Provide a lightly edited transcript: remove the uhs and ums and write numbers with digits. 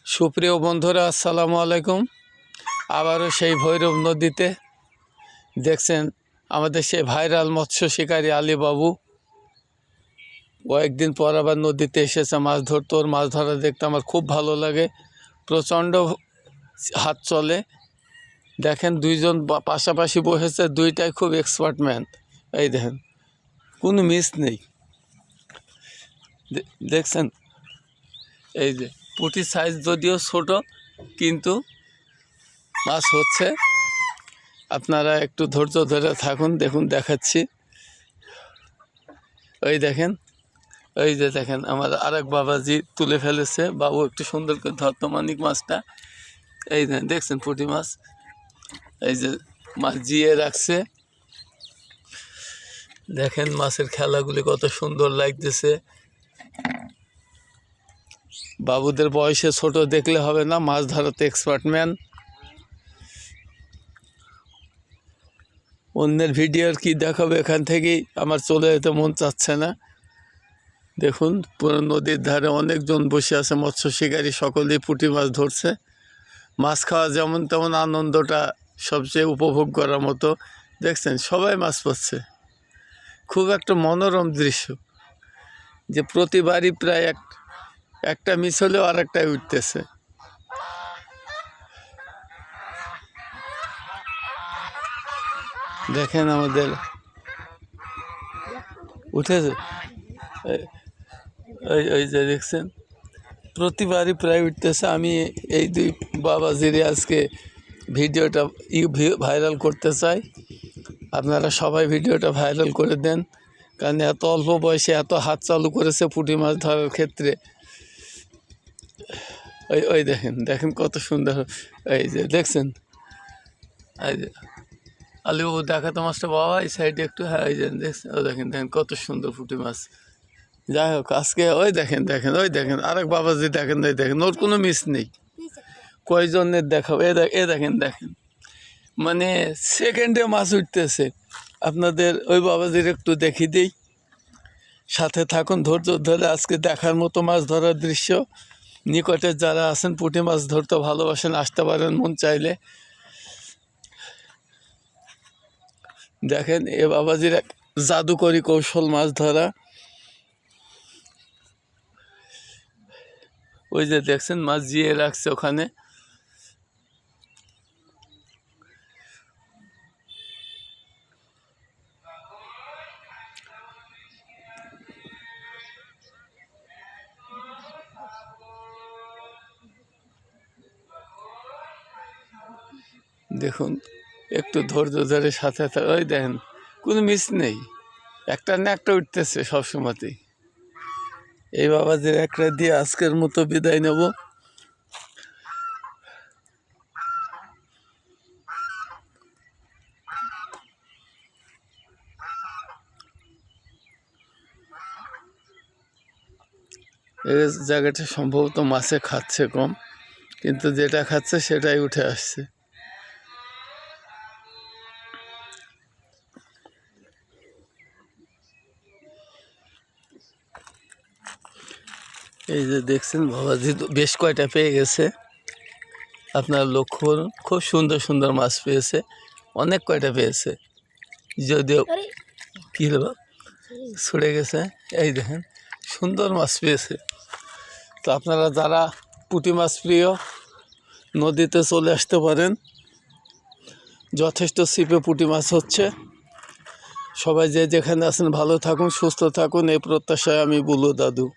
সুপ্রিয় বন্ধুরা, আসসালামু আলাইকুম। আবারও সেই ভৈরব নদীতে দেখছেন আমাদের সেই ভাইরাল মৎস্য শিকারী আলী বাবু কয়েকদিন পর আবার নদীতে এসেছে মাছ ধরতে। ওর মাছ ধরা দেখতে আমার খুব ভালো লাগে, প্রচণ্ড হাত চলে। দেখেন দুইজন পাশাপাশি বসেছে, দুইটাই খুব এক্সপার্ট ম্যান। এই দেখেন কোনো মিস নেই, দেখছেন। এই যে পুঁটির সাইজ যদিও ছোট, কিন্তু মাছ হচ্ছে। আপনারা একটু ধৈর্য ধরে থাকুন, দেখুন দেখাচ্ছি। ওই দেখেন, ওই যে দেখেন আমার আরেক বাবাজি তুলে ফেলেছে। বাবু একটু সুন্দর করে ধরতো মানিক মাছটা। এই দেখছেন পুঁটি মাছ, এই যে মাছ জিয়ে রাখছে। দেখেন মাছের খেলাগুলি কত সুন্দর লাগতেছে। বাবুদের বয়সে ছোট দেখলে হবে না, মাছ ধরাতে এক্সপার্ট ম্যান। অন্যের ভিডিওর কি দেখাবে, এখান থেকেই আমার চলে যেতে মন চাচ্ছে না। দেখুন পুরো নদীর ধারে অনেকজন বসে আছে মৎস্য শিকারী, সকলেই পুঁটি মাছ ধরছে। মাছ খাওয়া যেমন তেমন আনন্দটা সবচেয়ে উপভোগ করার মতো। দেখছেন সবাই মাছ পাচ্ছে, খুব একটা মনোরম দৃশ্য, যে প্রতিবারই প্রায় একটা মিস হলেও আর একটাই উঠতেছে। দেখেন আমাদের উঠেছে, ওই যে দেখছেন প্রতিবারই প্রায় উঠতেছে। আমি এই দুই বাবাজিরে আজকে ভিডিওটা ভাইরাল করতে চাই। আপনারা সবাই ভিডিওটা ভাইরাল করে দেন, কারণ এত অল্প বয়সে এত হাত চালু করেছে পুঁটি মাছ ধরার ক্ষেত্রে। ওই দেখেন কত সুন্দর। এই যে দেখছেন, এই যে আলিবাবু দেখাতো মাছটা বাবা, এই সাইডে একটু। হ্যাঁ এই যে দেখছেন, দেখেন কত সুন্দর পুঁটি মাছ। যাই হোক আজকে ওই দেখেন আরেক বাবাজি দেখেন, ওই দেখেন ওর কোনো মিস নেই। কয়জনের দেখাবো, এ দেখেন মানে সেকেন্ডে মাছ উঠতেছে। আপনাদের ওই বাবাজির একটু দেখিয়ে দিই, সাথে থাকুন ধৈর্য ধরে। আজকে দেখার মতো মাছ ধরার দৃশ্য। নিকটে যারা আছেন পুঁটি মাছ ধরতে ভালোবাসেন, আসতে পারেন মন চাইলে। দেখেন এ বাবাজির এক জাদুকরি কৌশল মাছ ধরা। ওই যে দেখছেন মাছ জিয়ে রাখছে ওখানে। দেখুন একটু ধৈর্য ধরে সাথে ওই দেখেন কোনো মিস নেই, একটা না একটা উঠতেছে সবসময়তেই। এই বাবাজির একটা দিয়ে আজকের মতো বিদায় নেব। এই জায়গাটা সম্ভবত মাছে খাচ্ছে কম, কিন্তু যেটা খাচ্ছে সেটাই উঠে আসছে। এই যে দেখছেন বাবাজি বেশ কয়টা পেয়ে গেছে। আপনারা লক্ষ্য করুন, খুব সুন্দর সুন্দর মাছ পেয়েছে, অনেক কয়টা পেয়েছে। যদিও কী হলো ছুড়ে গেছে। এই দেখেন সুন্দর মাছ পেয়েছে। তো আপনারা যারা পুঁটি মাছ প্রিয়, নদীতে চলে আসতে পারেন। যথেষ্ট ছিপে পুঁটি মাছ হচ্ছে। সবাই যে যেখানে আছেন ভালো থাকুন, সুস্থ থাকুন, এই প্রত্যাশায় আমি বুলু দাদু।